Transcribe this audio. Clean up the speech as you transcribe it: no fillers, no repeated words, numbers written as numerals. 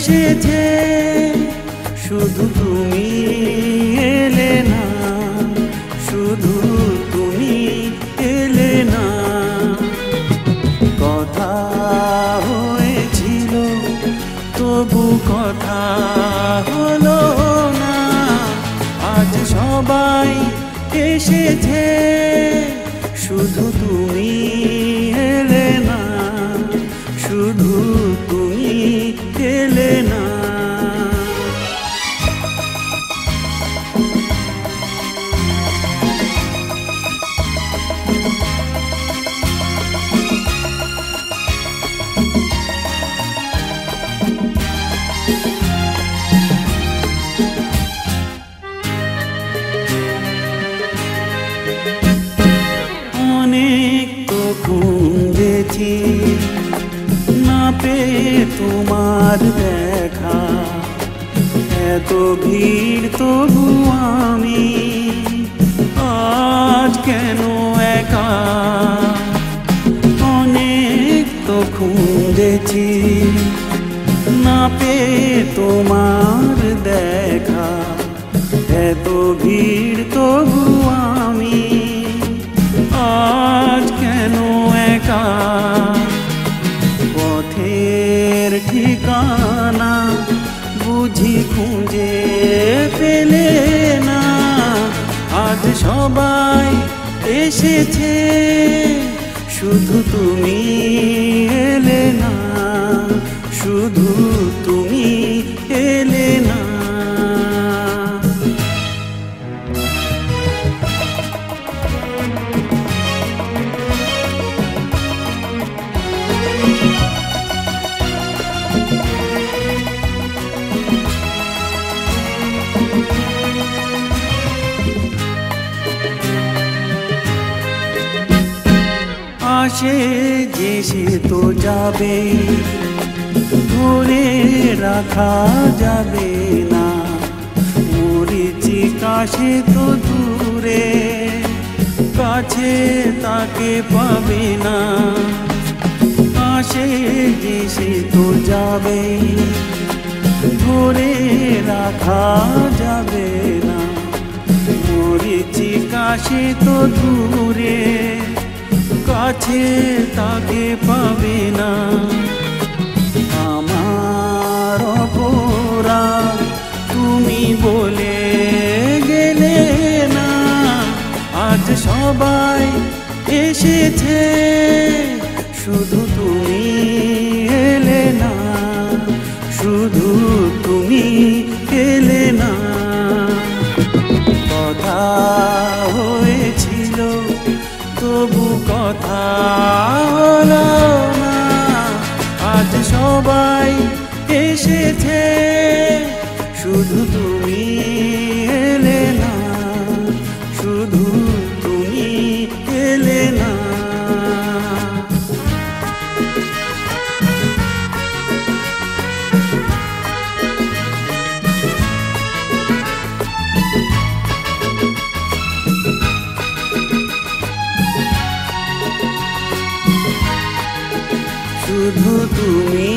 এসেছে, শুধু তুমি এলে না, শুধু তুমি এলে না। কথা হয়েছিল তবু কথা হলো না, আজ সবাই এসেছে, শুধু তুমি এলে না, শুধু তুমি এলে না। অনেক তো খুঁজেছি না পেয়ে তোমার দেখা, এত ভিড় তবু আমি আজ কেন একা। অনেক তো খুঁজেছি না পেয়ে তোমার দেখা, এত ভিড় তবু আমি আজ কেন একা। পথের ঠিকানা বুঝি খুঁজে পেলে না, আজ সবাই এসেছে, শুধু তুমি এলে না, শুধু তুমি এলে না। আসে যে সে তো যাবে, ধরে রাখা যাবে না, মরীচিকা সে তো দূরে, কাছে তাকে পাবে না। আসে যে সে তো যাবে, ধরে রাখা যাবে না, মরীচিকা সে তো দূরে, কাছে তাকে পাবে না। আমার অপরাধ তুমি বলে গেলে না, আজ সবাই এসেছে, শুধু তুমি এলে না, শুধু তুমি এলে না। কথা হয়েছিল তবু কথা হলো না, আজ সবাই এসেছে, শুধু তুমি এলে না, শুধু তুমি এলে না। শুধু তুমি